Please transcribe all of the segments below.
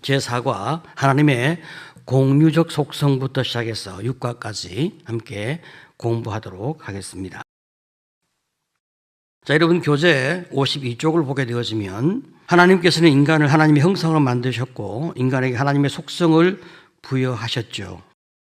제4과 하나님의 공유적 속성부터 시작해서 6과까지 함께 공부하도록 하겠습니다. 자, 여러분 교재 52쪽을 보게 되어지면 하나님께서는 인간을 하나님의 형상으로 만드셨고 인간에게 하나님의 속성을 부여하셨죠.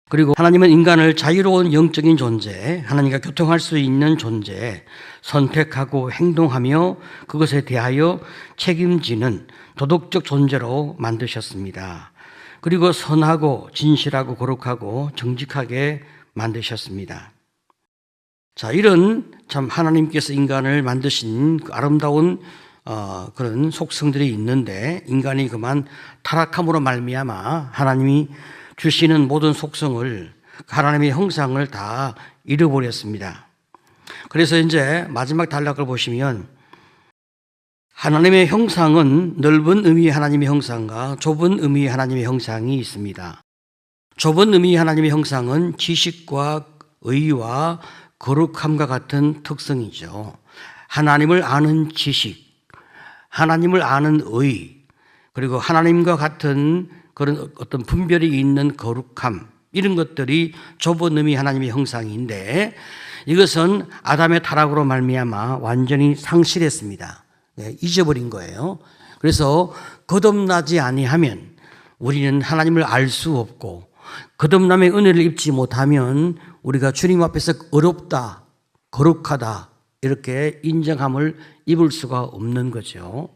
그리고 하나님은 인간을 자유로운 영적인 존재, 하나님과 교통할 수 있는 존재, 선택하고 행동하며 그것에 대하여 책임지는 도덕적 존재로 만드셨습니다. 그리고 선하고 진실하고 거룩하고 정직하게 만드셨습니다. 자, 이런 참 하나님께서 인간을 만드신 그 아름다운 그런 속성들이 있는데 인간이 그만 타락함으로 말미암아 하나님이 주시는 모든 속성을 하나님의 형상을 다 잃어버렸습니다. 그래서 이제 마지막 단락을 보시면 하나님의 형상은 넓은 의미의 하나님의 형상과 좁은 의미의 하나님의 형상이 있습니다. 좁은 의미의 하나님의 형상은 지식과 의와 거룩함과 같은 특성이죠. 하나님을 아는 지식, 하나님을 아는 의, 그리고 하나님과 같은 그런 어떤 분별이 있는 거룩함, 이런 것들이 좁은 의미의 하나님의 형상인데 이것은 아담의 타락으로 말미암아 완전히 상실했습니다. 잊어버린 거예요. 그래서 거듭나지 아니하면 우리는 하나님을 알 수 없고 거듭남의 은혜를 입지 못하면 우리가 주님 앞에서 어렵다, 거룩하다 이렇게 인정함을 입을 수가 없는 거죠.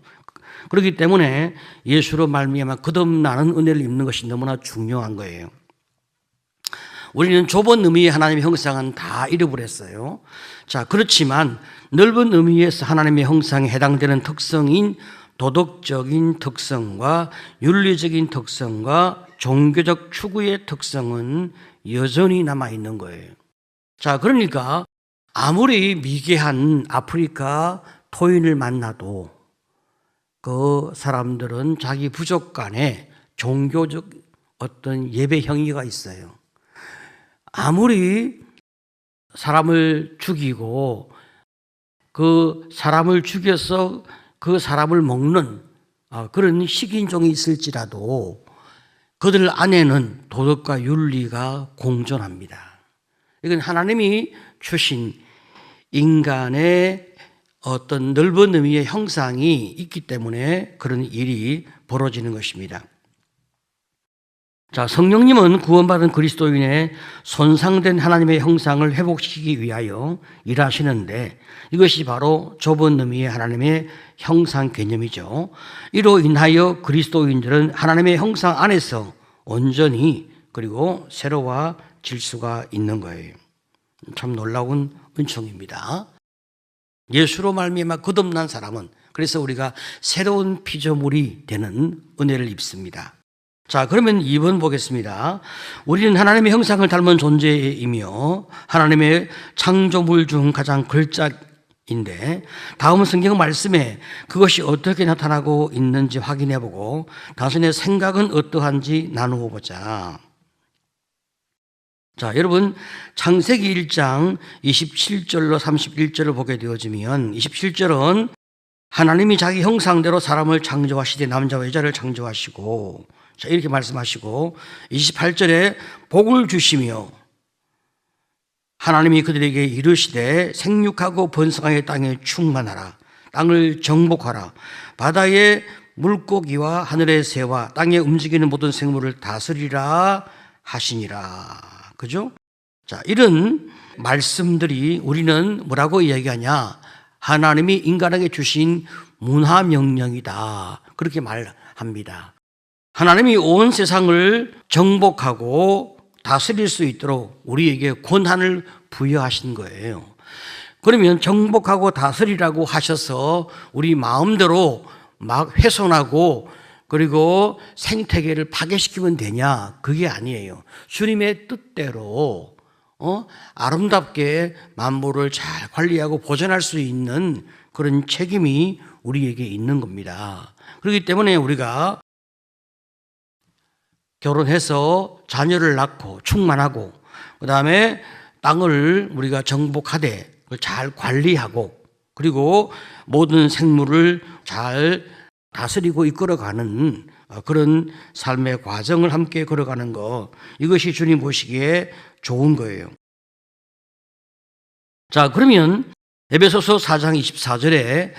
그렇기 때문에 예수로 말미암아 거듭나는 은혜를 입는 것이 너무나 중요한 거예요. 우리는 좁은 의미의 하나님의 형상은 다 잃어버렸어요. 자, 그렇지만 넓은 의미에서 하나님의 형상에 해당되는 특성인 도덕적인 특성과 윤리적인 특성과 종교적 추구의 특성은 여전히 남아있는 거예요. 자, 그러니까 아무리 미개한 아프리카 토인을 만나도 그 사람들은 자기 부족 간에 종교적 어떤 예배 행위가 있어요. 아무리 사람을 죽이고 그 사람을 죽여서 그 사람을 먹는 그런 식인종이 있을지라도 그들 안에는 도덕과 윤리가 공존합니다. 이건 하나님이 주신 인간의 어떤 넓은 의미의 형상이 있기 때문에 그런 일이 벌어지는 것입니다. 자, 성령님은 구원받은 그리스도인의 손상된 하나님의 형상을 회복시키기 위하여 일하시는데 이것이 바로 좁은 의미의 하나님의 형상 개념이죠. 이로 인하여 그리스도인들은 하나님의 형상 안에서 온전히 그리고 새로워질 수가 있는 거예요. 참 놀라운 은총입니다. 예수로 말미암아 거듭난 사람은 그래서 우리가 새로운 피조물이 되는 은혜를 입습니다. 자, 그러면 2번 보겠습니다. 우리는 하나님의 형상을 닮은 존재이며 하나님의 창조물 중 가장 걸작인데 다음 성경 말씀에 그것이 어떻게 나타나고 있는지 확인해보고 당신의 생각은 어떠한지 나누어 보자. 자, 여러분 창세기 1장 27절로 31절을 보게 되어지면 27절은 하나님이 자기 형상대로 사람을 창조하시되 남자와 여자를 창조하시고 자, 이렇게 말씀하시고 28절에 복을 주시며 하나님이 그들에게 이르시되 생육하고 번성하여 땅에 충만하라 땅을 정복하라 바다의 물고기와 하늘의 새와 땅에 움직이는 모든 생물을 다스리라 하시니라. 그죠? 자, 이런 말씀들이 우리는 뭐라고 이야기하냐? 하나님이 인간에게 주신 문화 명령이다. 그렇게 말합니다. 하나님이 온 세상을 정복하고 다스릴 수 있도록 우리에게 권한을 부여하신 거예요. 그러면 정복하고 다스리라고 하셔서 우리 마음대로 막 훼손하고 그리고 생태계를 파괴시키면 되냐? 그게 아니에요. 주님의 뜻대로 아름답게 만물을 잘 관리하고 보존할 수 있는 그런 책임이 우리에게 있는 겁니다. 그렇기 때문에 우리가 결혼해서 자녀를 낳고 충만하고 그 다음에 땅을 우리가 정복하되 잘 관리하고 그리고 모든 생물을 잘 다스리고 이끌어가는 그런 삶의 과정을 함께 걸어가는 것, 이것이 주님 보시기에 좋은 거예요. 자, 그러면 에베소서 4장 24절에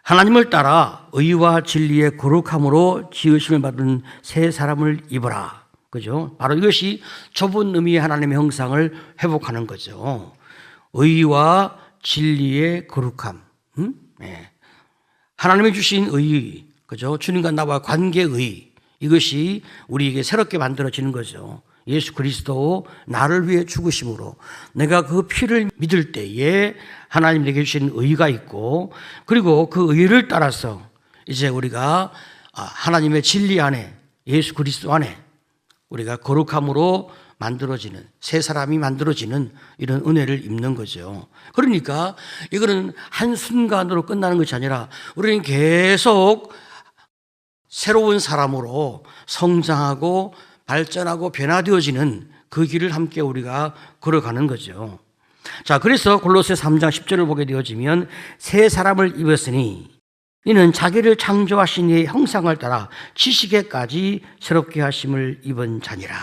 하나님을 따라 의와 진리의 거룩함으로 지으심을 받은 새 사람을 입어라. 그죠? 바로 이것이 좁은 의미의 하나님의 형상을 회복하는 거죠. 의와 진리의 거룩함. 네. 하나님이 주신 의, 그죠? 주님과 나와 관계의, 이것이 우리에게 새롭게 만들어지는 거죠. 예수 그리스도 나를 위해 죽으심으로 내가 그 피를 믿을 때에 하나님 내게 주신 의가 있고, 그리고 그 의를 따라서 이제 우리가 하나님의 진리 안에, 예수 그리스도 안에 우리가 거룩함으로 만들어지는, 새 사람이 만들어지는 이런 은혜를 입는 거죠. 그러니까 이거는 한순간으로 끝나는 것이 아니라 우리는 계속 새로운 사람으로 성장하고 발전하고 변화되어지는 그 길을 함께 우리가 걸어가는 거죠. 자, 그래서 골로새 3장 10절을 보게 되어지면 새 사람을 입었으니 이는 자기를 창조하신 이의 형상을 따라 지식에까지 새롭게 하심을 입은 자니라.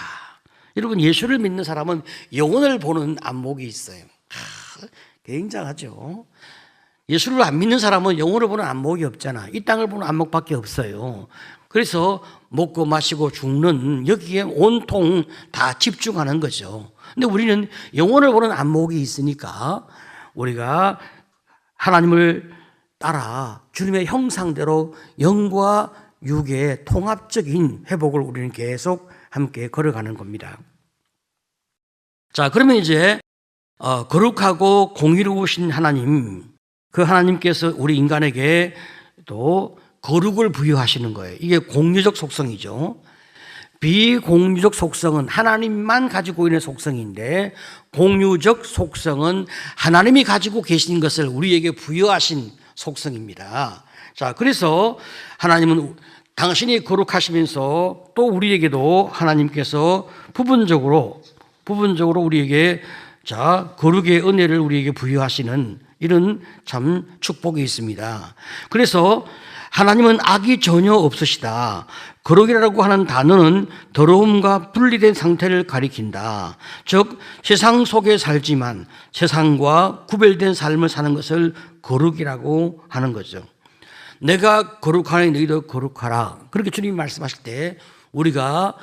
여러분, 예수를 믿는 사람은 영혼을 보는 안목이 있어요. 굉장하죠. 예수를 안 믿는 사람은 영혼을 보는 안목이 없잖아. 이 땅을 보는 안목밖에 없어요. 그래서 먹고 마시고 죽는 여기에 온통 다 집중하는 거죠. 근데 우리는 영혼을 보는 안목이 있으니까 우리가 하나님을 따라 주님의 형상대로 영과 육의 통합적인 회복을 우리는 계속 함께 걸어가는 겁니다. 자, 그러면 이제 거룩하고 공의로우신 하나님, 그 하나님께서 우리 인간에게 또 거룩을 부여하시는 거예요. 이게 공유적 속성이죠. 비공유적 속성은 하나님만 가지고 있는 속성인데, 공유적 속성은 하나님이 가지고 계신 것을 우리에게 부여하신 속성입니다. 자, 그래서 하나님은 당신이 거룩하시면서 또 우리에게도 하나님께서 부분적으로 우리에게 거룩의 은혜를 우리에게 부여하시는 이런 참 축복이 있습니다. 그래서 하나님은 악이 전혀 없으시다. 거룩이라고 하는 단어는 더러움과 분리된 상태를 가리킨다. 즉 세상 속에 살지만 세상과 구별된 삶을 사는 것을 거룩이라고 하는 거죠. 내가 거룩하니 너희도 거룩하라. 그렇게 주님이 말씀하실 때 우리가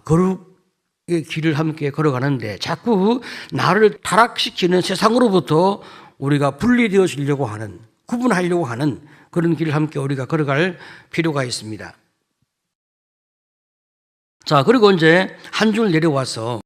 거룩의 길을 함께 걸어가는데 자꾸 나를 타락시키는 세상으로부터 우리가 분리되어지려고 하는, 구분하려고 하는 그런 길을 함께 우리가 걸어갈 필요가 있습니다. 자, 그리고 이제 한 줄 내려와서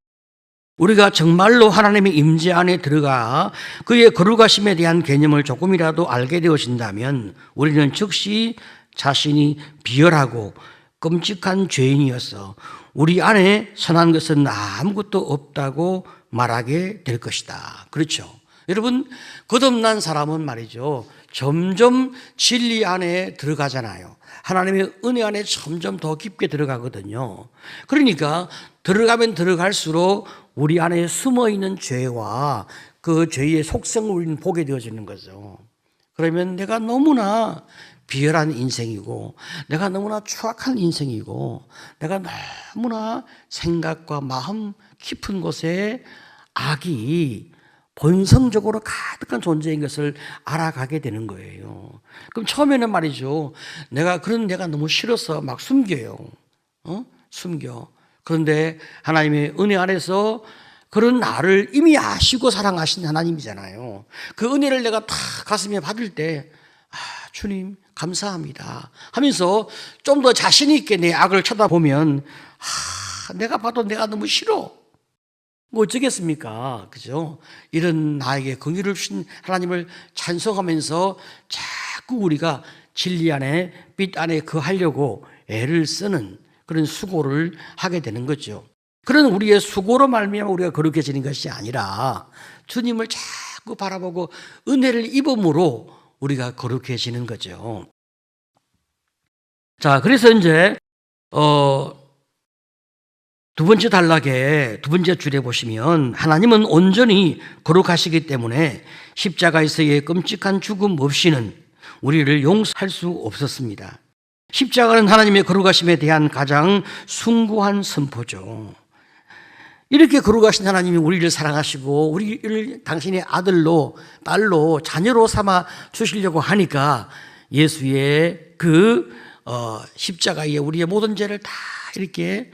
우리가 정말로 하나님의 임재 안에 들어가 그의 거룩하심에 대한 개념을 조금이라도 알게 되어진다면 우리는 즉시 자신이 비열하고 끔찍한 죄인이어서 우리 안에 선한 것은 아무것도 없다고 말하게 될 것이다. 그렇죠. 여러분, 거듭난 사람은 말이죠, 점점 진리 안에 들어가잖아요. 하나님의 은혜 안에 점점 더 깊게 들어가거든요. 그러니까 들어가면 들어갈수록 우리 안에 숨어있는 죄와 그 죄의 속성을 우리는 보게 되어지는 거죠. 그러면 내가 너무나 비열한 인생이고, 내가 너무나 추악한 인생이고, 내가 너무나 생각과 마음 깊은 곳에 악이 본성적으로 가득한 존재인 것을 알아가게 되는 거예요. 그럼 처음에는 말이죠, 내가 너무 싫어서 막 숨겨요. 숨겨. 그런데 하나님의 은혜 안에서 그런 나를 이미 아시고 사랑하신 하나님이잖아요. 그 은혜를 내가 다 가슴에 받을 때, 주님 감사합니다 하면서 좀 더 자신 있게 내 악을 쳐다보면, 내가 봐도 내가 너무 싫어. 뭐 어쩌겠습니까? 그죠? 이런 나에게 긍휼을 주신 하나님을 찬송하면서 자꾸 우리가 진리 안에, 빛 안에 거하려고 애를 쓰는 그런 수고를 하게 되는 거죠. 그런 우리의 수고로 말미암아 우리가 거룩해지는 것이 아니라 주님을 자꾸 바라보고 은혜를 입음으로 우리가 거룩해지는 거죠. 자, 그래서 이제 두 번째 단락에 두 번째 줄에 보시면 하나님은 온전히 거룩하시기 때문에 십자가에서의 끔찍한 죽음 없이는 우리를 용서할 수 없었습니다. 십자가는 하나님의 거룩하심에 대한 가장 숭고한 선포죠. 이렇게 거룩하신 하나님이 우리를 사랑하시고 우리를 당신의 아들로 딸로 자녀로 삼아 주시려고 하니까 예수의 그 십자가에 우리의 모든 죄를 다 이렇게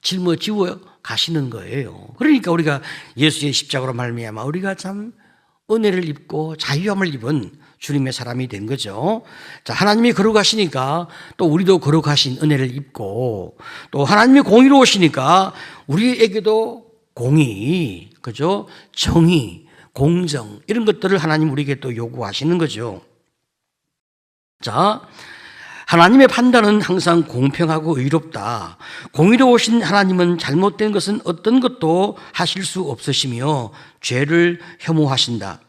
짊어지워 가시는 거예요. 그러니까 우리가 예수의 십자가로 말미암아 우리가 참 은혜를 입고 자유함을 입은 주님의 사람이 된 거죠. 자, 하나님이 거룩하시니까 또 우리도 거룩하신 은혜를 입고 또 하나님이 공의로우시니까 우리에게도 공의, 그죠? 정의, 공정 이런 것들을 하나님 우리에게 또 요구하시는 거죠. 자, 하나님의 판단은 항상 공평하고 의롭다. 공의로우신 하나님은 잘못된 것은 어떤 것도 하실 수 없으시며 죄를 혐오하신다.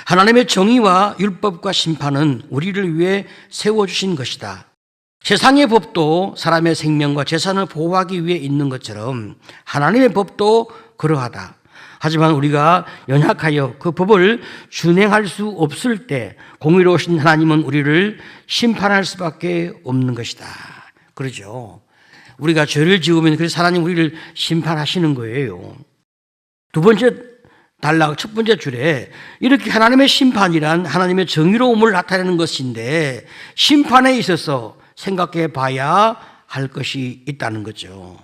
하나님의 정의와 율법과 심판은 우리를 위해 세워주신 것이다. 세상의 법도 사람의 생명과 재산을 보호하기 위해 있는 것처럼 하나님의 법도 그러하다. 하지만 우리가 연약하여 그 법을 준행할 수 없을 때 공의로우신 하나님은 우리를 심판할 수밖에 없는 것이다. 그러죠. 우리가 죄를 지으면 그래서 하나님 우리를 심판하시는 거예요. 두 번째 단락 첫 번째 줄에 이렇게 하나님의 심판이란 하나님의 정의로움을 나타내는 것인데 심판에 있어서 생각해 봐야 할 것이 있다는 거죠.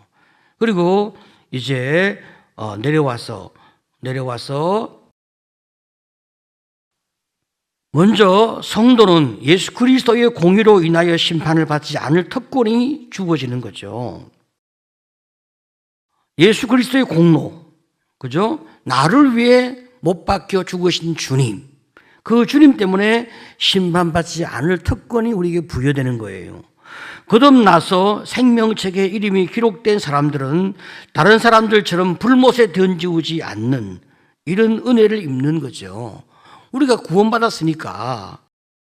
그리고 이제 내려와서 먼저 성도는 예수 그리스도의 공의로 인하여 심판을 받지 않을 특권이 주어지는 거죠. 예수 그리스도의 공로, 그죠? 나를 위해 못 박혀 죽으신 주님, 그 주님 때문에 심판받지 않을 특권이 우리에게 부여되는 거예요. 거듭나서 생명책에 이름이 기록된 사람들은 다른 사람들처럼 불못에 던지우지 않는 이런 은혜를 입는 거죠. 우리가 구원받았으니까.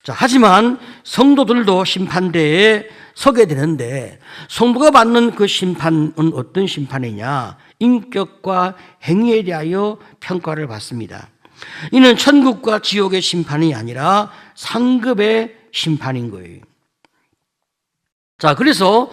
자, 하지만 성도들도 심판대에 서게 되는데 성도가 받는 그 심판은 어떤 심판이냐? 인격과 행위에 대하여 평가를 받습니다. 이는 천국과 지옥의 심판이 아니라 상급의 심판인 거예요. 자, 그래서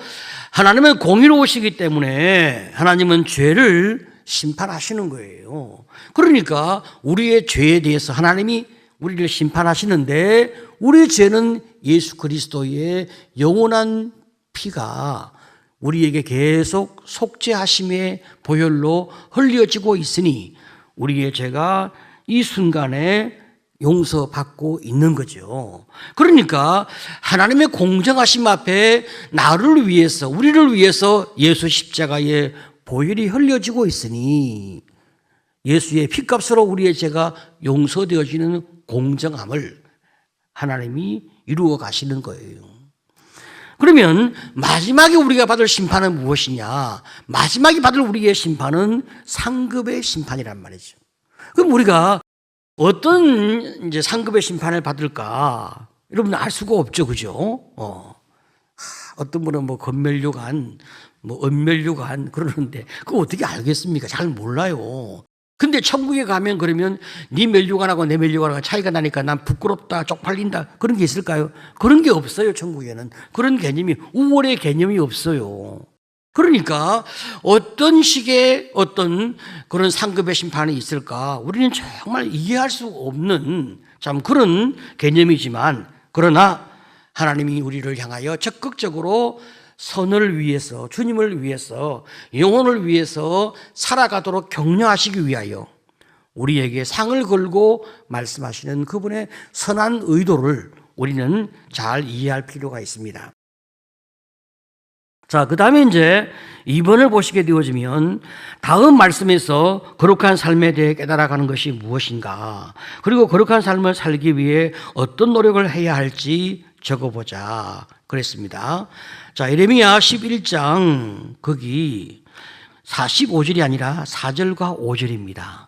하나님은 공의로우시기 때문에 하나님은 죄를 심판하시는 거예요. 그러니까 우리의 죄에 대해서 하나님이 우리를 심판하시는데 우리 죄는 예수 그리스도의 영원한 피가 우리에게 계속 속죄하심의 보혈로 흘려지고 있으니 우리의 죄가 이 순간에 용서받고 있는 거죠. 그러니까 하나님의 공정하심 앞에 나를 위해서 우리를 위해서 예수 십자가의 보혈이 흘려지고 있으니 예수의 피값으로 우리의 죄가 용서되어지는 공정함을 하나님이 이루어 가시는 거예요. 그러면 마지막에 우리가 받을 심판은 무엇이냐? 마지막에 받을 우리의 심판은 상급의 심판이란 말이죠. 그럼 우리가 어떤 이제 상급의 심판을 받을까? 여러분 알 수가 없죠, 그죠? 어떤 분은 뭐 건멸류관, 뭐 은멸류관 그러는데 그거 어떻게 알겠습니까? 잘 몰라요. 근데 천국에 가면 그러면 네 멸류관하고 내 멸류관하고 차이가 나니까 난 부끄럽다, 쪽팔린다 그런 게 있을까요? 그런 게 없어요, 천국에는. 그런 개념이 우월의 개념이 없어요. 그러니까 어떤 식의 어떤 그런 상급의 심판이 있을까? 우리는 정말 이해할 수 없는 참 그런 개념이지만 그러나 하나님이 우리를 향하여 적극적으로 선을 위해서 주님을 위해서 영혼을 위해서 살아가도록 격려하시기 위하여 우리에게 상을 걸고 말씀하시는 그분의 선한 의도를 우리는 잘 이해할 필요가 있습니다. 자, 그 다음에 이제 2번을 보시게 되어지면 다음 말씀에서 거룩한 삶에 대해 깨달아가는 것이 무엇인가, 그리고 거룩한 삶을 살기 위해 어떤 노력을 해야 할지 적어보자 그랬습니다. 자, 예레미야 11장 거기 45절이 아니라 4절과 5절입니다.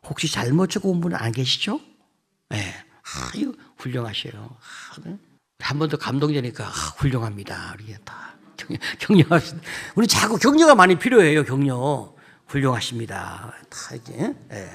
혹시 잘못 적어온 분은 안 계시죠? 네. 이거 훌륭하셔요. 한 번 더 감동되니까 훌륭합니다. 우리 다 격려합시다. 우리 자꾸 격려가 많이 필요해요. 격려. 훌륭하십니다. 다 이게. 네.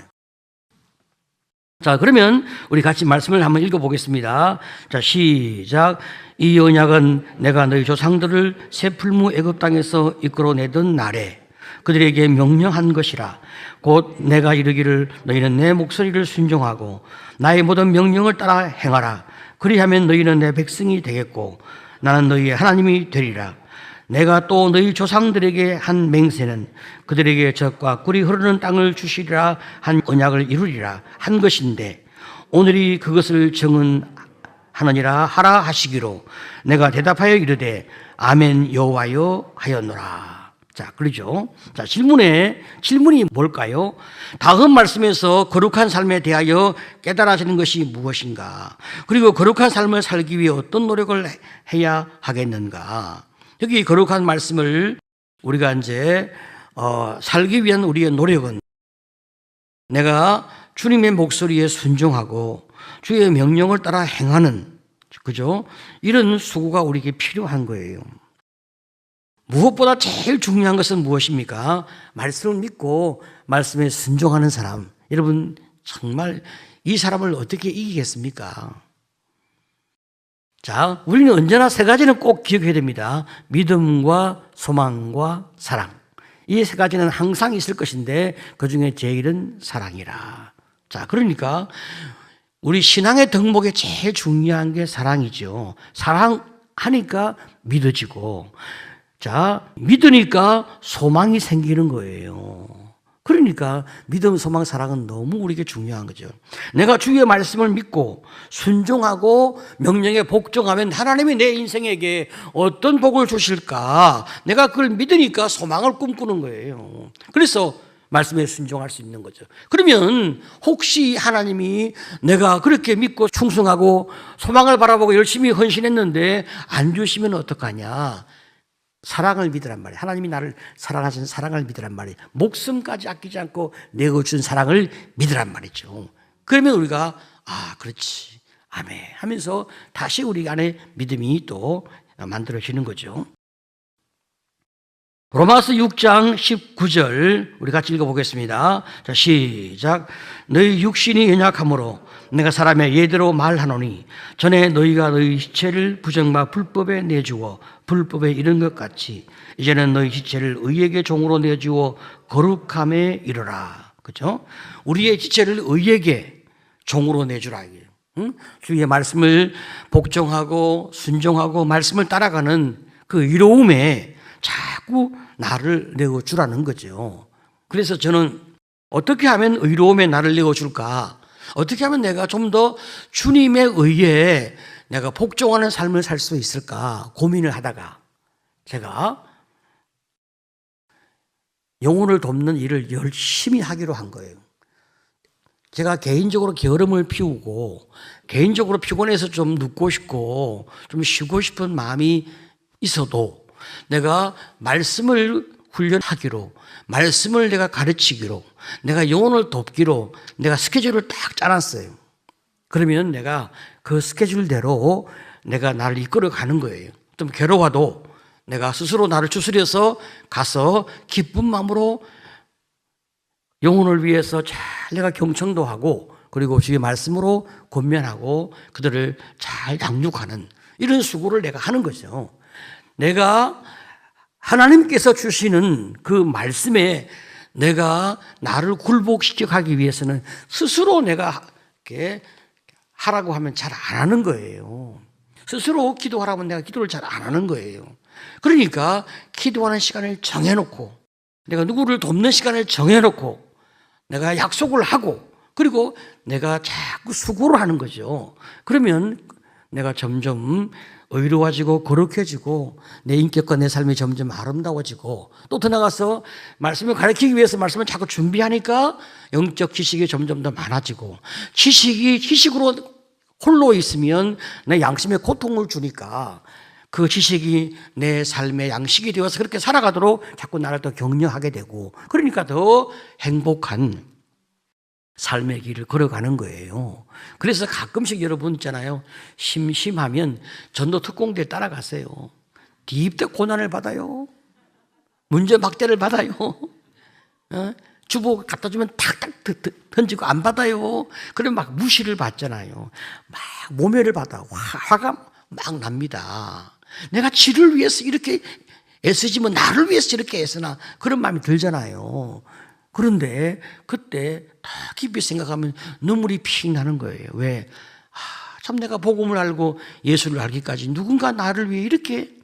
자, 그러면 우리 같이 말씀을 한번 읽어보겠습니다. 자, 시작. 이 언약은 내가 너희 조상들을 새 풀무 애굽 땅에서 이끌어내던 날에 그들에게 명령한 것이라. 곧 내가 이르기를 너희는 내 목소리를 순종하고 나의 모든 명령을 따라 행하라. 그리하면 너희는 내 백성이 되겠고 나는 너희의 하나님이 되리라. 내가 또 너희 조상들에게 한 맹세는 그들에게 젖과 꿀이 흐르는 땅을 주시리라 한 언약을 이루리라 한 것인데 오늘이 그것을 정은하느니라 하라 하시기로 내가 대답하여 이르되 아멘 여호와여 하였노라. 자, 그러죠. 자, 질문이 뭘까요? 다음 말씀에서 거룩한 삶에 대하여 깨달아지는 것이 무엇인가? 그리고 거룩한 삶을 살기 위해 어떤 노력을 해야 하겠는가? 여기 거룩한 말씀을 우리가 이제 살기 위한 우리의 노력은 내가 주님의 목소리에 순종하고 주의 명령을 따라 행하는, 그죠? 이런 수고가 우리에게 필요한 거예요. 무엇보다 제일 중요한 것은 무엇입니까? 말씀을 믿고 말씀에 순종하는 사람. 여러분, 정말 이 사람을 어떻게 이기겠습니까? 자, 우리는 언제나 세 가지는 꼭 기억해야 됩니다. 믿음과 소망과 사랑. 이 세 가지는 항상 있을 것인데 그 중에 제일은 사랑이라. 자, 그러니까 우리 신앙의 덕목에 제일 중요한 게 사랑이죠. 사랑하니까 믿어지고, 자, 믿으니까 소망이 생기는 거예요. 그러니까 믿음, 소망, 사랑은 너무 우리에게 중요한 거죠. 내가 주의 말씀을 믿고 순종하고 명령에 복종하면 하나님이 내 인생에게 어떤 복을 주실까? 내가 그걸 믿으니까 소망을 꿈꾸는 거예요. 그래서 말씀에 순종할 수 있는 거죠. 그러면 혹시 하나님이 내가 그렇게 믿고 충성하고 소망을 바라보고 열심히 헌신했는데 안 주시면 어떡하냐? 사랑을 믿으란 말이에요. 하나님이 나를 사랑하신 사랑을 믿으란 말이에요. 목숨까지 아끼지 않고 내어준 사랑을 믿으란 말이죠. 그러면 우리가 그렇지, 아멘 하면서 다시 우리 안에 믿음이 또 만들어지는 거죠. 로마서 6장 19절 우리 같이 읽어보겠습니다. 자, 시작. 너희 육신이 연약함으로 내가 사람의 예대로 말하노니 전에 너희가 너희 지체를 부정과 불법에 내주어 불법에 이른 것 같이 이제는 너희 지체를 의에게 종으로 내주어 거룩함에 이르라. 그렇죠? 우리의 지체를 의에게 종으로 내주라. 응? 주의 말씀을 복종하고 순종하고 말씀을 따라가는 그 의로움에 자꾸 나를 내어주라는 거죠. 그래서 저는 어떻게 하면 의로움에 나를 내어줄까? 어떻게 하면 내가 좀 더 주님의 의에 내가 복종하는 삶을 살 수 있을까 고민을 하다가 제가 영혼을 돕는 일을 열심히 하기로 한 거예요. 제가 개인적으로 게으름을 피우고 개인적으로 피곤해서 좀 눕고 싶고 좀 쉬고 싶은 마음이 있어도 내가 말씀을 훈련하기로, 말씀을 내가 가르치기로, 내가 영혼을 돕기로 내가 스케줄을 딱 짜놨어요. 그러면 내가 그 스케줄대로 내가 나를 이끌어 가는 거예요. 좀 괴로워도 내가 스스로 나를 추스려서 가서 기쁜 마음으로 영혼을 위해서 잘 내가 경청도 하고 그리고 주의 말씀으로 권면하고 그들을 잘 양육하는 이런 수고를 내가 하는 거죠. 내가 하나님께서 주시는 그 말씀에 내가 나를 굴복시켜 가기 위해서는 스스로 내가 이렇게 하라고 하면 잘 안 하는 거예요. 스스로 기도하라고 하면 내가 기도를 잘 안 하는 거예요. 그러니까 기도하는 시간을 정해놓고 내가 누구를 돕는 시간을 정해놓고 내가 약속을 하고 그리고 내가 자꾸 수고를 하는 거죠. 그러면 내가 점점 의로워지고 거룩해지고 내 인격과 내 삶이 점점 아름다워지고 또 더 나가서 말씀을 가르치기 위해서 말씀을 자꾸 준비하니까 영적 지식이 점점 더 많아지고 지식으로 홀로 있으면 내 양심에 고통을 주니까 그 지식이 내 삶의 양식이 되어서 그렇게 살아가도록 자꾸 나를 더 격려하게 되고 그러니까 더 행복한 삶의 길을 걸어가는 거예요. 그래서 가끔씩 여러분 있잖아요. 심심하면 전도 특공대에 따라가세요. 딥대 고난을 받아요. 문제 막대를 받아요. 주보 갖다 주면 탁탁 던지고 안 받아요. 그러면 막 무시를 받잖아요. 막 모멸을 받아. 화가 막 납니다. 내가 지를 위해서 이렇게 애쓰지만 나를 위해서 이렇게 애쓰나 그런 마음이 들잖아요. 그런데 그때 더 깊이 생각하면 눈물이 픽 나는 거예요. 왜? 참 내가 복음을 알고 예수를 알기까지 누군가 나를 위해 이렇게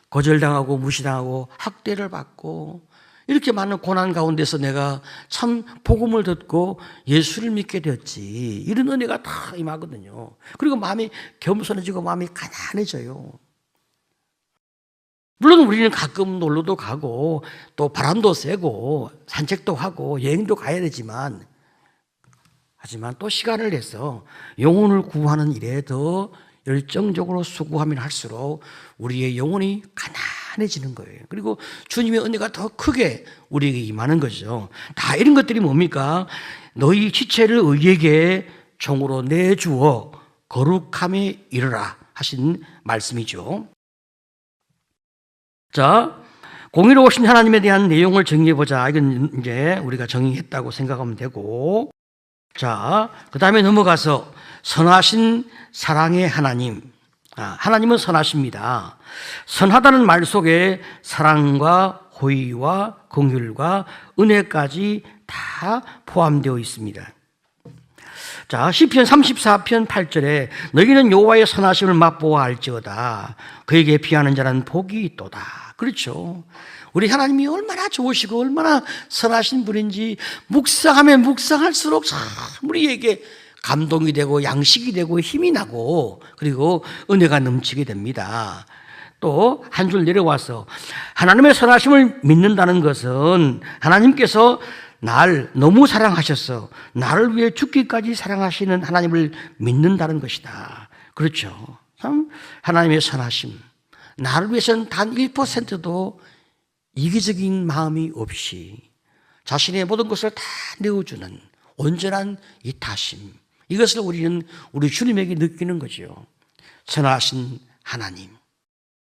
거절당하고 무시당하고 학대를 받고 이렇게 많은 고난 가운데서 내가 참 복음을 듣고 예수를 믿게 되었지. 이런 은혜가 다 임하거든요. 그리고 마음이 겸손해지고 마음이 가난해져요. 물론 우리는 가끔 놀러도 가고 또 바람도 쐬고 산책도 하고 여행도 가야 되지만 하지만 또 시간을 내서 영혼을 구하는 일에 더 열정적으로 수고하면 할수록 우리의 영혼이 가난해지는 거예요. 그리고 주님의 은혜가 더 크게 우리에게 임하는 거죠. 다 이런 것들이 뭡니까? 너희 지체를 의에게 종으로 내주어 거룩함에 이르라 하신 말씀이죠. 자, 공의로우신 하나님에 대한 내용을 정리해보자. 이건 이제 우리가 정의했다고 생각하면 되고, 자, 그 다음에 넘어가서 선하신 사랑의 하나님. 하나님은 선하십니다. 선하다는 말 속에 사랑과 호의와 긍휼과 은혜까지 다 포함되어 있습니다. 자, 시편 34편 8절에 너희는 여호와의 선하심을 맛보아 알지어다. 그에게 피하는 자는 복이 있도다. 그렇죠. 우리 하나님이 얼마나 좋으시고 얼마나 선하신 분인지 묵상하면 묵상할수록 참 우리에게 감동이 되고 양식이 되고 힘이 나고 그리고 은혜가 넘치게 됩니다. 또 한 줄 내려와서 하나님의 선하심을 믿는다는 것은 하나님께서 날 너무 사랑하셔서 나를 위해 죽기까지 사랑하시는 하나님을 믿는다는 것이다. 그렇죠. 참 하나님의 선하심. 나를 위해서는 단 1%도 이기적인 마음이 없이 자신의 모든 것을 다 내어주는 온전한 이타심. 이것을 우리는 우리 주님에게 느끼는 거죠. 선하신 하나님.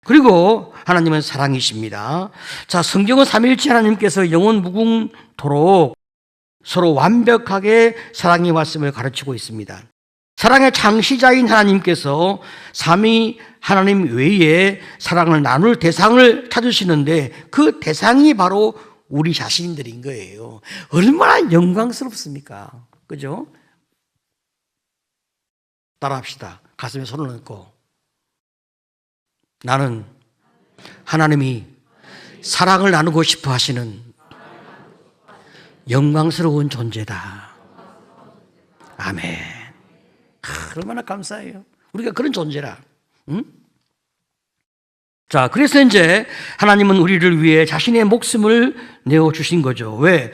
그리고 하나님은 사랑이십니다. 자, 성경은 삼위일체 하나님께서 영원 무궁토록 서로 완벽하게 사랑해 왔음을 가르치고 있습니다. 사랑의 창시자인 하나님께서 삼위 하나님 외에 사랑을 나눌 대상을 찾으시는데 그 대상이 바로 우리 자신들인 거예요. 얼마나 영광스럽습니까? 그죠? 따라합시다. 가슴에 손을 얹고 나는 하나님이 사랑을 나누고 싶어 하시는 영광스러운 존재다. 아멘. 얼마나 감사해요. 우리가 그런 존재라. 응? 자, 그래서 이제 하나님은 우리를 위해 자신의 목숨을 내어주신 거죠. 왜?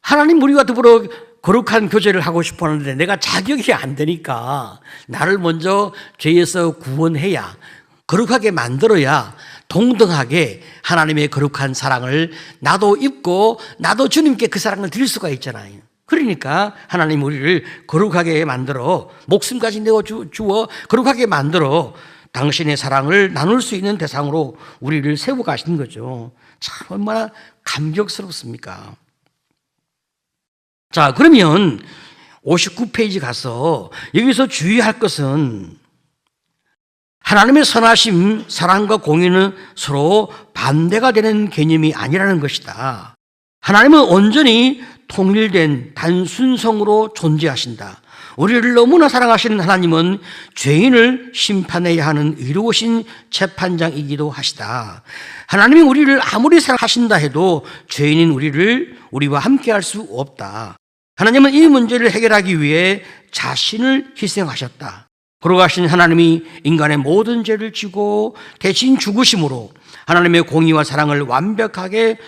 하나님 우리와 더불어 거룩한 교제를 하고 싶어 하는데 내가 자격이 안 되니까 나를 먼저 죄에서 구원해야 거룩하게 만들어야 동등하게 하나님의 거룩한 사랑을 나도 입고 나도 주님께 그 사랑을 드릴 수가 있잖아요. 그러니까 하나님 우리를 거룩하게 만들어 목숨까지 내어주어 거룩하게 만들어 당신의 사랑을 나눌 수 있는 대상으로 우리를 세워 가신 거죠. 참 얼마나 감격스럽습니까? 자, 그러면 59페이지 가서 여기서 주의할 것은 하나님의 선하심, 사랑과 공의는 서로 반대가 되는 개념이 아니라는 것이다. 하나님은 온전히 통일된 단순성으로 존재하신다. 우리를 너무나 사랑하시는 하나님은 죄인을 심판해야 하는 의로우신 재판장이기도 하시다. 하나님이 우리를 아무리 사랑하신다 해도 죄인인 우리와 함께 할 수 없다. 하나님은 이 문제를 해결하기 위해 자신을 희생하셨다. 거룩하신 하나님이 인간의 모든 죄를 지고 대신 죽으심으로 하나님의 공의와 사랑을 완벽하게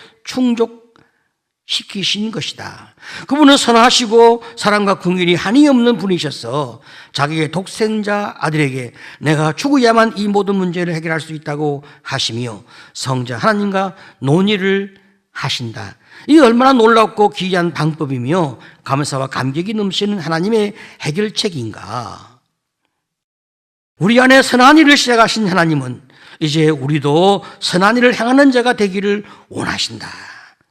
충족시키신 것이다. 그분은 선하시고 사랑과 긍휼이 한이 없는 분이셔서 자기의 독생자 아들에게 내가 죽어야만 이 모든 문제를 해결할 수 있다고 하시며 성자 하나님과 논의를 하신다. 이 얼마나 놀랍고 귀한 방법이며 감사와 감격이 넘치는 하나님의 해결책인가. 우리 안에 선한 일을 시작하신 하나님은 이제 우리도 선한 일을 행하는 자가 되기를 원하신다.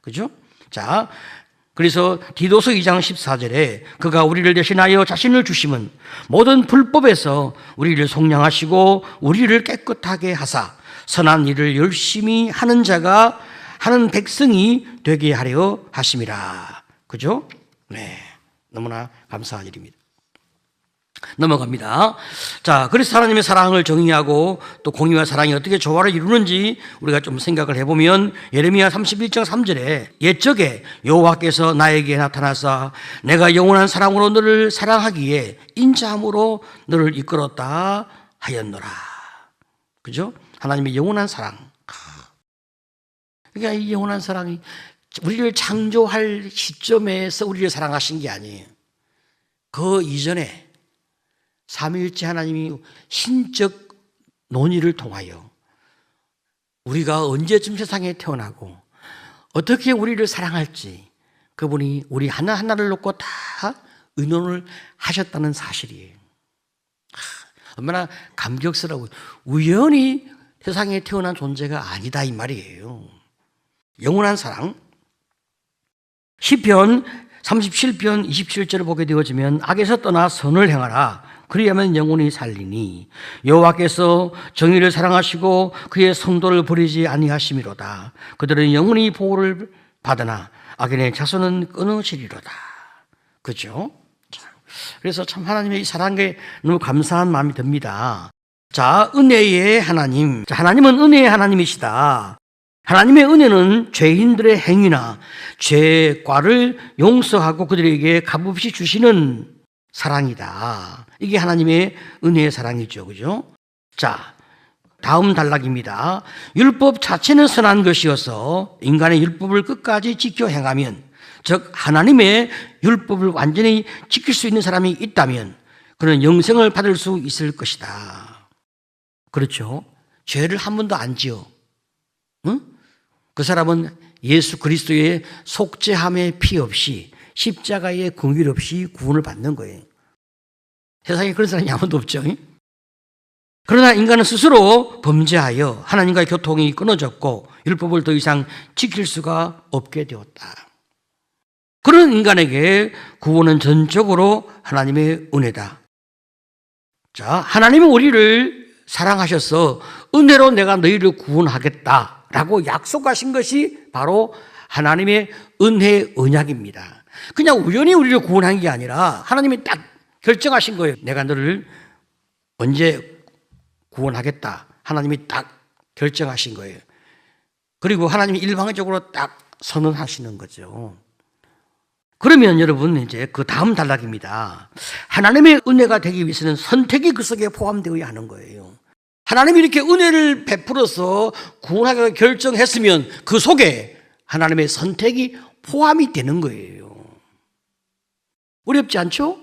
그죠? 자, 그래서 디도서 2장 14절에 그가 우리를 대신하여 자신을 주심은 모든 불법에서 우리를 속량하시고 우리를 깨끗하게 하사 선한 일을 열심히 하는 자가 하는 백성이 되게 하려 하심이라. 그죠? 네. 너무나 감사한 일입니다. 넘어갑니다. 자, 그래서 하나님의 사랑을 정의하고 또 공의와 사랑이 어떻게 조화를 이루는지 우리가 좀 생각을 해보면 예레미야 31장 3절에 옛적에 여호와께서 나에게 나타나사 내가 영원한 사랑으로 너를 사랑하기에 인자함으로 너를 이끌었다 하였노라. 그죠? 하나님의 영원한 사랑. 그러니까 이 영원한 사랑이 우리를 창조할 시점에서 우리를 사랑하신 게 아니에요. 그 이전에 삼위일체 하나님이 신적 논의를 통하여 우리가 언제쯤 세상에 태어나고 어떻게 우리를 사랑할지 그분이 우리 하나하나를 놓고 다 의논을 하셨다는 사실이에요. 얼마나 감격스러워. 우연히 세상에 태어난 존재가 아니다 이 말이에요. 영원한 사랑. 시편 37편 27절을 보게 되어지면 악에서 떠나 선을 행하라. 그리하면 영혼이 살리니 여호와께서 정의를 사랑하시고 그의 성도를 버리지 아니하심이로다. 그들은 영원히 보호를 받으나 악인의 자손은 끊어지리로다. 그죠? 그래서 참 하나님의 이 사랑에 너무 감사한 마음이 듭니다. 자, 은혜의 하나님. 자, 하나님은 은혜의 하나님이시다. 하나님의 은혜는 죄인들의 행위나 죄과를 용서하고 그들에게 값없이 주시는 사랑이다. 이게 하나님의 은혜의 사랑이죠. 그죠? 자, 다음 단락입니다. 율법 자체는 선한 것이어서 인간의 율법을 끝까지 지켜 행하면, 즉 하나님의 율법을 완전히 지킬 수 있는 사람이 있다면 그는 영생을 받을 수 있을 것이다. 그렇죠? 죄를 한 번도 안 지어. 응? 그 사람은 예수 그리스도의 속죄함의 피 없이 십자가의 긍휼 없이 구원을 받는 거예요. 세상에 그런 사람이 아무도 없죠. 그러나 인간은 스스로 범죄하여 하나님과의 교통이 끊어졌고 율법을 더 이상 지킬 수가 없게 되었다. 그런 인간에게 구원은 전적으로 하나님의 은혜다. 자, 하나님은 우리를 사랑하셔서 은혜로 내가 너희를 구원하겠다라고 약속하신 것이 바로 하나님의 은혜의 언약입니다. 그냥 우연히 우리를 구원한 게 아니라 하나님이 딱 결정하신 거예요. 내가 너를 언제 구원하겠다. 하나님이 딱 결정하신 거예요. 그리고 하나님이 일방적으로 딱 선언하시는 거죠. 그러면 여러분 이제 그 다음 단락입니다. 하나님의 은혜가 되기 위해서는 선택이 그 속에 포함되어야 하는 거예요. 하나님이 이렇게 은혜를 베풀어서 구원하기로 결정했으면 그 속에 하나님의 선택이 포함이 되는 거예요. 어렵지 않죠?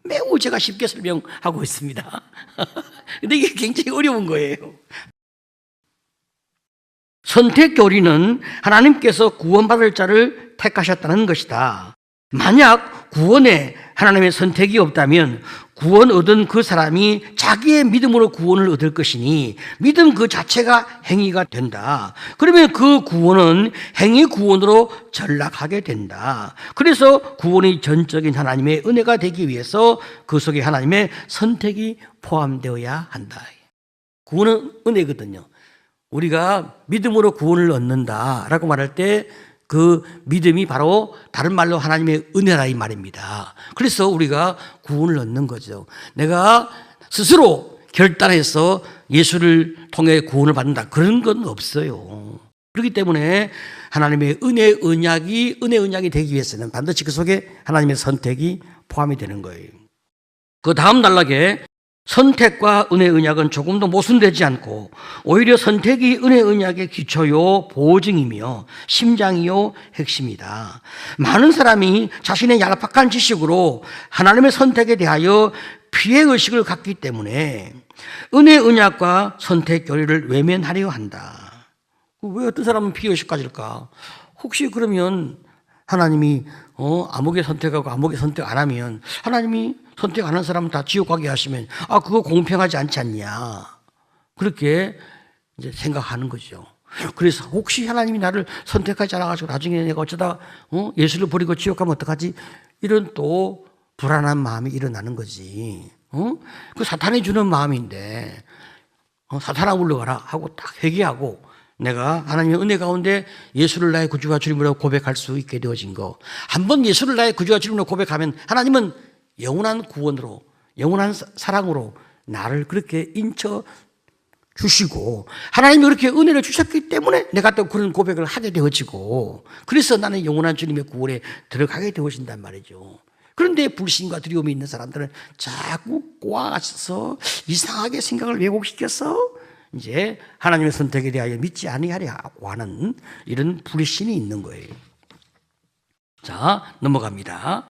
매우 제가 쉽게 설명하고 있습니다. 근데 이게 굉장히 어려운 거예요. 선택 교리는 하나님께서 구원받을 자를 택하셨다는 것이다. 만약 구원에 하나님의 선택이 없다면 구원 얻은 그 사람이 자기의 믿음으로 구원을 얻을 것이니 믿음 그 자체가 행위가 된다. 그러면 그 구원은 행위 구원으로 전락하게 된다. 그래서 구원이 전적인 하나님의 은혜가 되기 위해서 그 속에 하나님의 선택이 포함되어야 한다. 구원은 은혜거든요. 우리가 믿음으로 구원을 얻는다라고 말할 때 그 믿음이 바로 다른 말로 하나님의 은혜라 이 말입니다. 그래서 우리가 구원을 얻는 거죠. 내가 스스로 결단해서 예수를 통해 구원을 받는다. 그런 건 없어요. 그렇기 때문에 하나님의 은혜 언약이 되기 위해서는 반드시 그 속에 하나님의 선택이 포함이 되는 거예요. 그 다음 단락에 선택과 은혜 언약은 조금도 모순되지 않고 오히려 선택이 은혜 언약의 기초요 보증이며 심장이요 핵심이다. 많은 사람이 자신의 얄팍한 지식으로 하나님의 선택에 대하여 피해의식을 갖기 때문에 은혜 언약과 선택 교리를 외면하려 한다. 왜 어떤 사람은 피해의식 가질까? 혹시 그러면 하나님이 아무개 선택하고 아무개 선택 안 하면 하나님이 선택 안 한 사람은 다 지옥 가게 하시면 그거 공평하지 않지 않냐. 그렇게 이제 생각하는 거죠. 그래서 혹시 하나님이 나를 선택하지 않아가지고 나중에 내가 어쩌다 예수를 버리고 지옥 가면 어떡하지? 이런 또 불안한 마음이 일어나는 거지. 그 사탄이 주는 마음인데 사탄아 물러가라 하고 딱 회개하고 내가 하나님의 은혜 가운데 예수를 나의 구주와 주님으로 고백할 수 있게 되어진 거. 한번 예수를 나의 구주와 주님으로 고백하면 하나님은 영원한 구원으로 영원한 사랑으로 나를 그렇게 인쳐 주시고 하나님이 그렇게 은혜를 주셨기 때문에 내가 또 그런 고백을 하게 되어지고 그래서 나는 영원한 주님의 구원에 들어가게 되어진단 말이죠. 그런데 불신과 두려움이 있는 사람들은 자꾸 꼬아서 이상하게 생각을 왜곡시켜서 이제 하나님의 선택에 대하여 믿지 아니하려고 하는 이런 불신이 있는 거예요. 자, 넘어갑니다.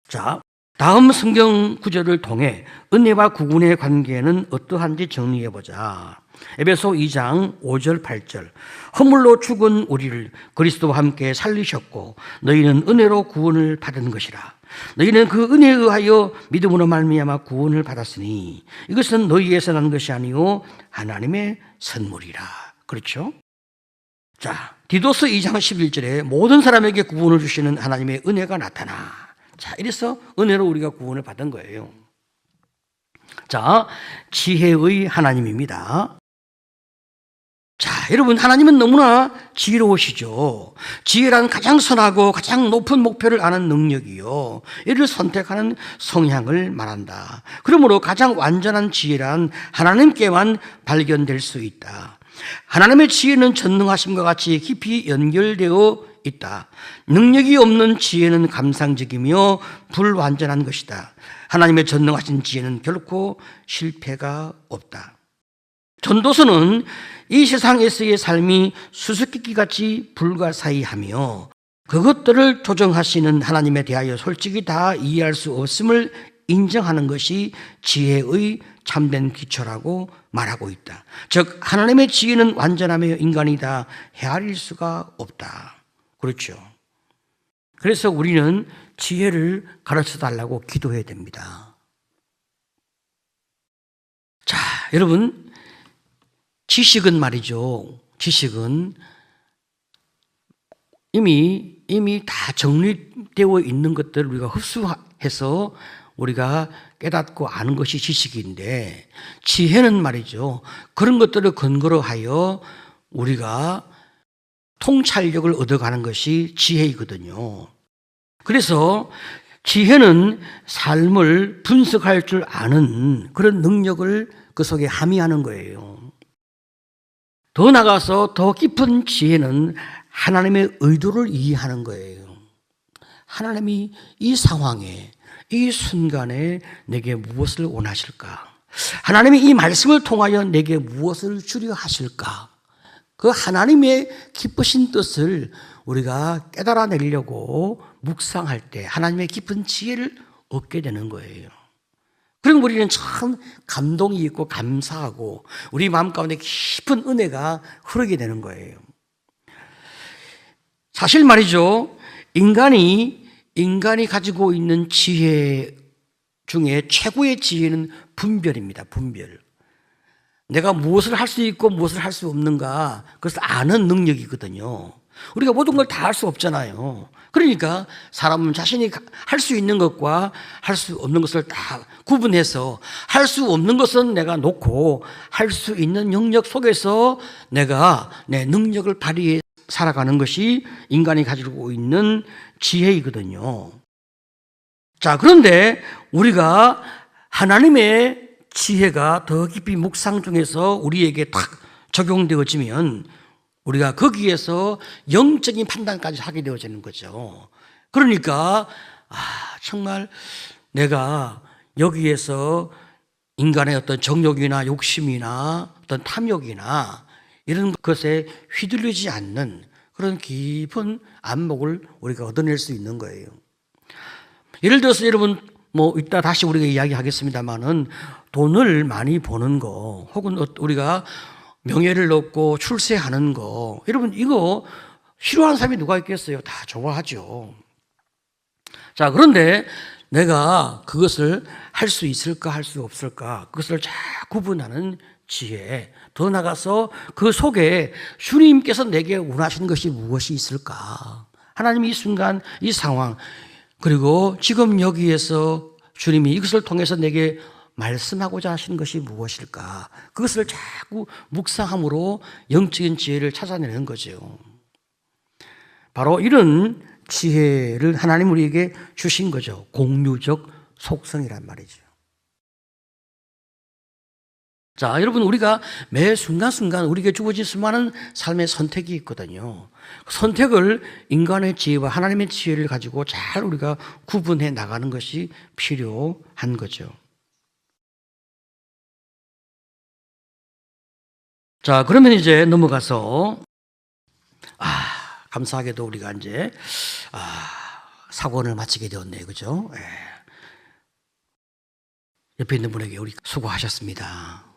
자, 다음 성경 구절을 통해 은혜와 구원의 관계는 어떠한지 정리해보자. 에베소 2장 5절 8절 허물로 죽은 우리를 그리스도와 함께 살리셨고 너희는 은혜로 구원을 받은 것이라. 너희는 그 은혜에 의하여 믿음으로 말미암아 구원을 받았으니 이것은 너희에서 난 것이 아니요 하나님의 선물이라. 그렇죠? 자, 디도서 2장 11절에 모든 사람에게 구원을 주시는 하나님의 은혜가 나타나. 자, 이래서 은혜로 우리가 구원을 받은 거예요. 자, 지혜의 하나님입니다. 자, 여러분, 하나님은 너무나 지혜로우시죠. 지혜란 가장 선하고 가장 높은 목표를 아는 능력이요, 이를 선택하는 성향을 말한다. 그러므로 가장 완전한 지혜란 하나님께만 발견될 수 있다. 하나님의 지혜는 전능하심과 같이 깊이 연결되어 있다. 능력이 없는 지혜는 감상적이며 불완전한 것이다. 하나님의 전능하신 지혜는 결코 실패가 없다. 전도서는 이 세상에서의 삶이 수수께끼같이 불가사의하며 그것들을 조정하시는 하나님에 대하여 솔직히 다 이해할 수 없음을 인정하는 것이 지혜의 참된 기초라고 말하고 있다. 즉 하나님의 지혜는 완전하며 인간이 다 헤아릴 수가 없다. 그렇죠. 그래서 우리는 지혜를 가르쳐 달라고 기도해야 됩니다. 자, 여러분, 지식은 말이죠. 지식은 이미 다 정리되어 있는 것들을 우리가 흡수해서 우리가 깨닫고 아는 것이 지식인데, 지혜는 말이죠, 그런 것들을 근거로 하여 우리가 통찰력을 얻어가는 것이 지혜이거든요. 그래서 지혜는 삶을 분석할 줄 아는 그런 능력을 그 속에 함의하는 거예요. 더 나아가서 더 깊은 지혜는 하나님의 의도를 이해하는 거예요. 하나님이 이 상황에, 이 순간에 내게 무엇을 원하실까? 하나님이 이 말씀을 통하여 내게 무엇을 주려 하실까? 그 하나님의 기쁘신 뜻을 우리가 깨달아내려고 묵상할 때 하나님의 깊은 지혜를 얻게 되는 거예요. 그럼 우리는 참 감동이 있고 감사하고 우리 마음 가운데 깊은 은혜가 흐르게 되는 거예요. 사실 말이죠, 인간이 가지고 있는 지혜 중에 최고의 지혜는 분별입니다. 분별. 내가 무엇을 할 수 있고 무엇을 할 수 없는가, 그것을 아는 능력이거든요. 우리가 모든 걸 다 할 수 없잖아요. 그러니까 사람은 자신이 할 수 있는 것과 할 수 없는 것을 다 구분해서 할 수 없는 것은 내가 놓고 할 수 있는 영역 속에서 내가 내 능력을 발휘해 살아가는 것이 인간이 가지고 있는 지혜이거든요. 자, 그런데 우리가 하나님의 지혜가 더 깊이 묵상 중에서 우리에게 탁 적용되어지면 우리가 거기에서 영적인 판단까지 하게 되어지는 거죠. 그러니까 정말 내가 여기에서 인간의 어떤 정욕이나 욕심이나 어떤 탐욕이나 이런 것에 휘둘리지 않는 그런 깊은 안목을 우리가 얻어낼 수 있는 거예요. 예를 들어서 여러분, 이따 다시 우리가 이야기하겠습니다만은 돈을 많이 버는 거, 혹은 우리가 명예를 얻고 출세하는 거, 여러분 이거 싫어하는 사람이 누가 있겠어요? 다 좋아하죠. 자, 그런데 내가 그것을 할 수 있을까 할 수 없을까, 그것을 잘 구분하는 지혜, 더 나가서 그 속에 주님께서 내게 원하시는 것이 무엇이 있을까? 하나님 이 순간, 이 상황, 그리고 지금 여기에서 주님이 이것을 통해서 내게 말씀하고자 하시는 것이 무엇일까? 그것을 자꾸 묵상함으로 영적인 지혜를 찾아내는 거죠. 바로 이런 지혜를 하나님 우리에게 주신 거죠. 공유적 속성이란 말이죠. 자, 여러분, 우리가 매 순간순간 우리에게 주어진 수많은 삶의 선택이 있거든요. 선택을 인간의 지혜와 하나님의 지혜를 가지고 잘 우리가 구분해 나가는 것이 필요한 거죠. 자, 그러면 이제 넘어가서, 감사하게도 우리가 이제, 사고를 마치게 되었네요. 그죠? 옆에 있는 분에게 우리 수고하셨습니다.